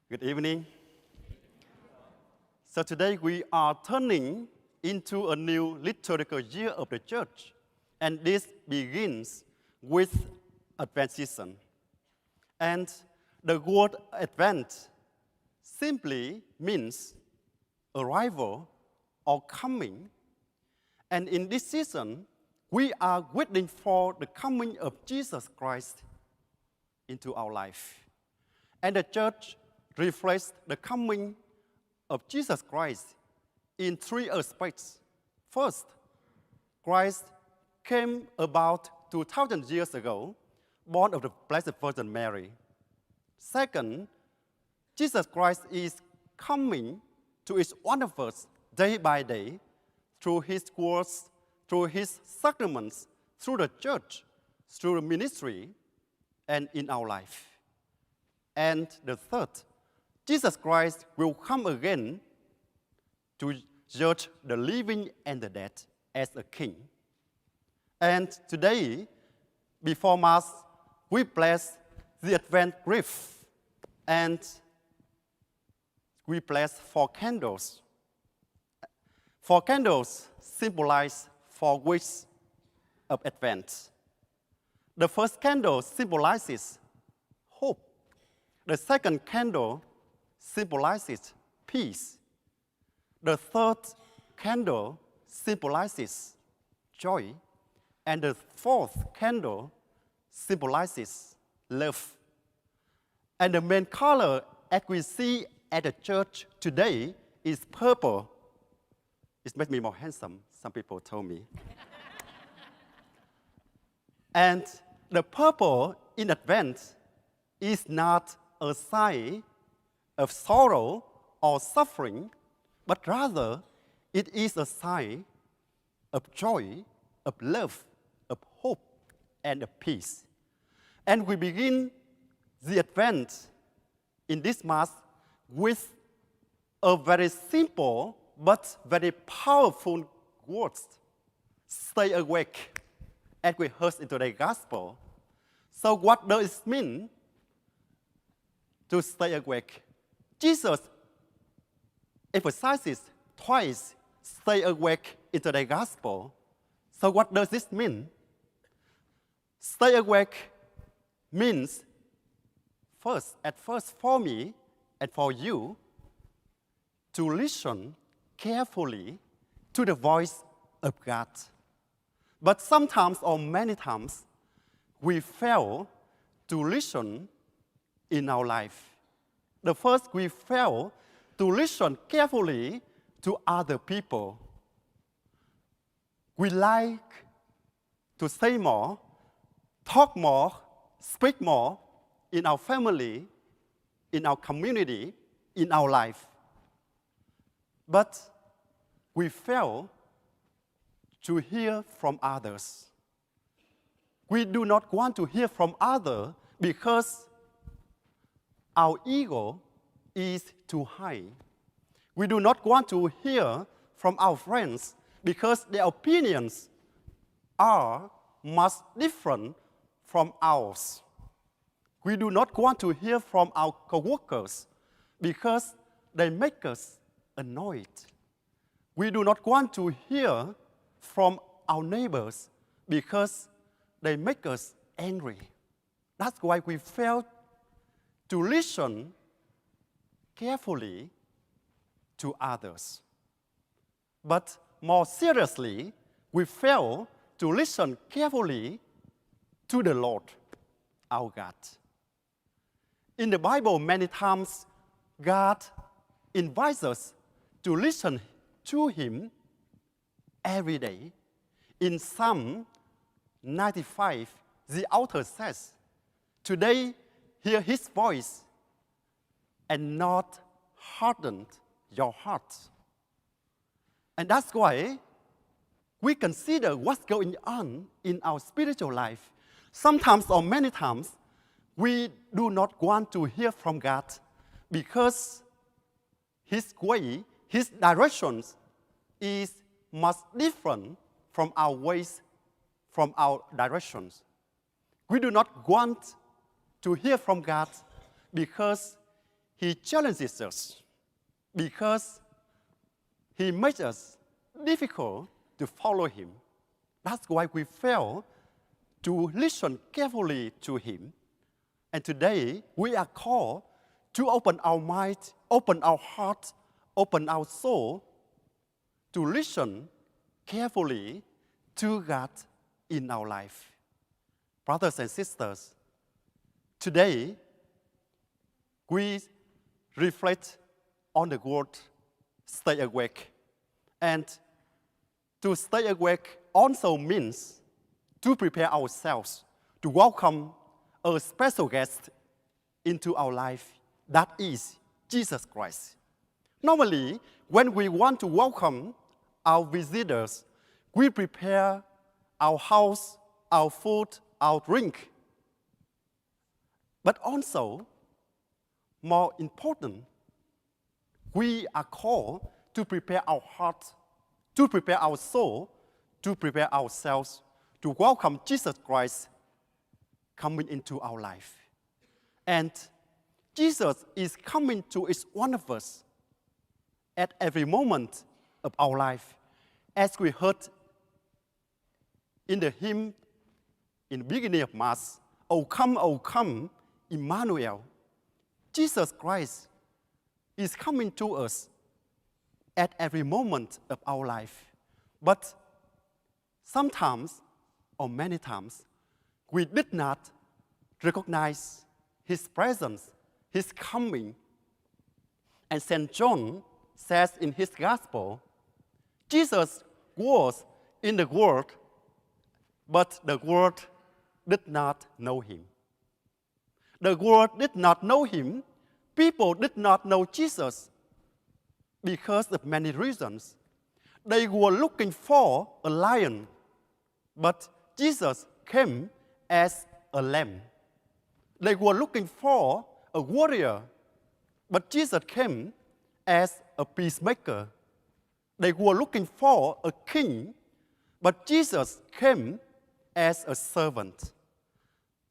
Good evening. So today we are turning into a new liturgical year of the church, and this begins with Advent season. And the word Advent simply means arrival or coming. And in this season, we are waiting for the coming of Jesus Christ into our life. And the church reflects the coming of Jesus Christ in three aspects. First, Christ came about 2,000 years ago, born of the Blessed Virgin Mary. Second, Jesus Christ is coming to each one of us day by day through his words, through his sacraments, through the church, through the ministry, and in our life. And the third, Jesus Christ will come again to judge the living and the dead as a king. And today, before Mass, we bless the Advent wreath, and we bless 4 candles. 4 candles symbolize 4 weeks of Advent. The first candle symbolizes hope. The second candle symbolizes peace. The third candle symbolizes joy. And the fourth candle symbolizes love. And the main color as we see at the church today is purple. It makes me more handsome, some people told me. And the purple in Advent is not a sign of sorrow or suffering, but rather it is a sign of joy, of love, of hope, and of peace. And we begin the Advent in this Mass with a very simple but very powerful words. Stay awake, as we heard in today's Gospel. So what does it mean to stay awake? Jesus emphasizes twice, stay awake in today's Gospel. So what does this mean? Stay awake means, at first for me and for you, to listen carefully to the voice of God. But sometimes or many times, we fail to listen in our life. The first, we fail to listen carefully to other people. We like to say more, talk more, speak more in our family, in our community, in our life. But we fail to hear from others. We do not want to hear from others because our ego is too high. We do not want to hear from our friends because their opinions are much different from ours. We do not want to hear from our coworkers because they make us annoyed. We do not want to hear from our neighbors because they make us angry. That's why we fail to listen carefully to others. But more seriously, we fail to listen carefully to the Lord, our God. In the Bible, many times, God invites us to listen to Him every day. In Psalm 95, the author says, "Today, hear His voice and not harden your heart." And that's why we consider what's going on in our spiritual life. Sometimes or many times, we do not want to hear from God because His way, His directions is much different from our ways, from our directions. We do not want to hear from God because He challenges us because He makes us difficult to follow Him. That's why we fail to listen carefully to Him. And today, we are called to open our mind, open our heart, open our soul to listen carefully to God in our life. Brothers and sisters, today, we reflect on the word stay awake. And to stay awake also means to prepare ourselves to welcome a special guest into our life, that is Jesus Christ. Normally, when we want to welcome our visitors, we prepare our house, our food, our drink. But also, more important, we are called to prepare our heart, to prepare our soul, to prepare ourselves to welcome Jesus Christ coming into our life. And Jesus is coming to each one of us at every moment of our life. As we heard in the hymn in the beginning of Mass, O come, Emmanuel. Jesus Christ is coming to us at every moment of our life. But sometimes, or many times, we did not recognize His presence, His coming. And St. John says in his Gospel, Jesus was in the world, but the world did not know Him. The world did not know Him. People did not know Jesus because of many reasons. They were looking for a lion, but Jesus came as a lamb. They were looking for a warrior, but Jesus came as a peacemaker. They were looking for a king, but Jesus came as a servant.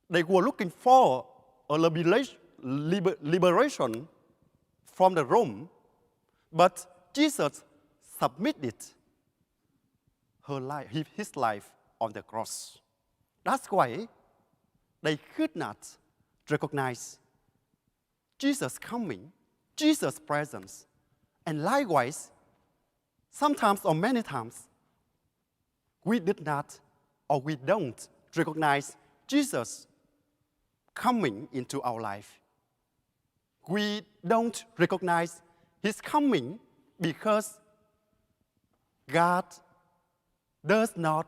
They were looking for a liberation from the Rome, but Jesus submitted his life on the cross. That's why they could not recognize Jesus' coming, Jesus' presence. And likewise, sometimes or many times, we did not or we don't recognize Jesus coming into our life. We don't recognize His coming because God does not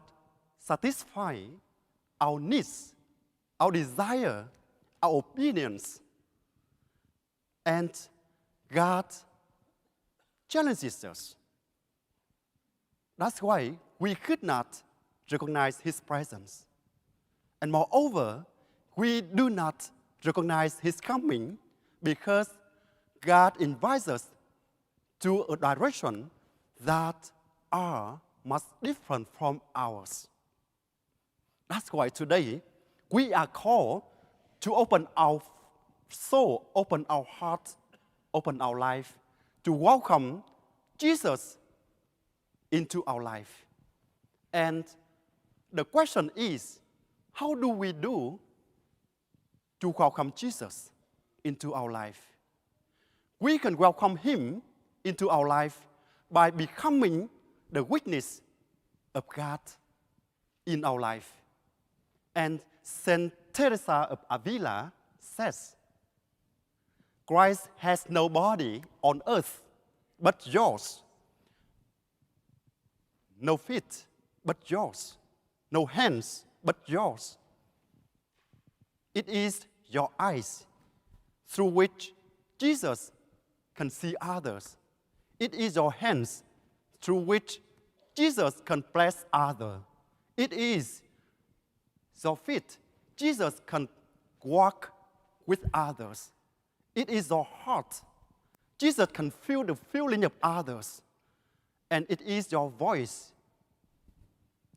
satisfy our needs, our desire, our opinions. And God challenges us. That's why we could not recognize His presence. And moreover, we do not recognize His coming because God invites us to a direction that are much different from ours. That's why today we are called to open our soul, open our heart, open our life to welcome Jesus into our life. And the question is, how do we do to welcome Jesus into our life? We can welcome Him into our life by becoming the witness of God in our life. And Saint Teresa of Avila says, Christ has no body on earth but yours, no feet but yours, no hands but yours. It is your eyes through which Jesus can see others. It is your hands through which Jesus can bless others. It is your feet. Jesus can walk with others. It is your heart. Jesus can feel the feeling of others. And it is your voice.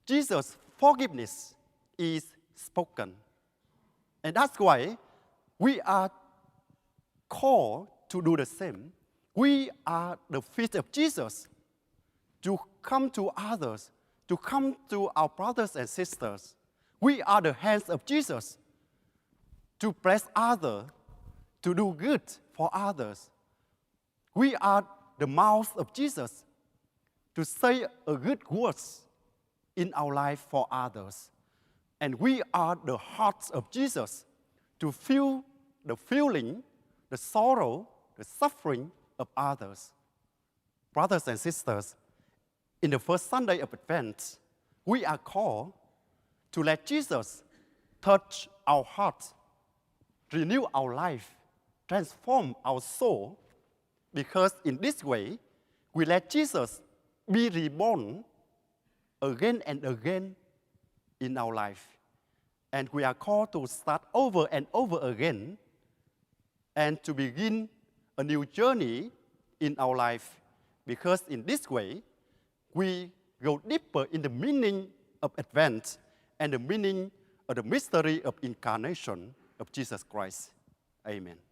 Jesus' forgiveness is spoken. And that's why we are called to do the same. We are the feet of Jesus to come to others, to come to our brothers and sisters. We are the hands of Jesus to bless others, to do good for others. We are the mouth of Jesus to say a good words in our life for others. And we are the hearts of Jesus to feel the feeling, the sorrow, the suffering of others. Brothers and sisters, in the first Sunday of Advent, we are called to let Jesus touch our heart, renew our life, transform our soul, because in this way, we let Jesus be reborn again and again in our life. And we are called to start over and over again and to begin a new journey in our life, because in this way, we go deeper in the meaning of Advent and the meaning of the mystery of incarnation of Jesus Christ. Amen.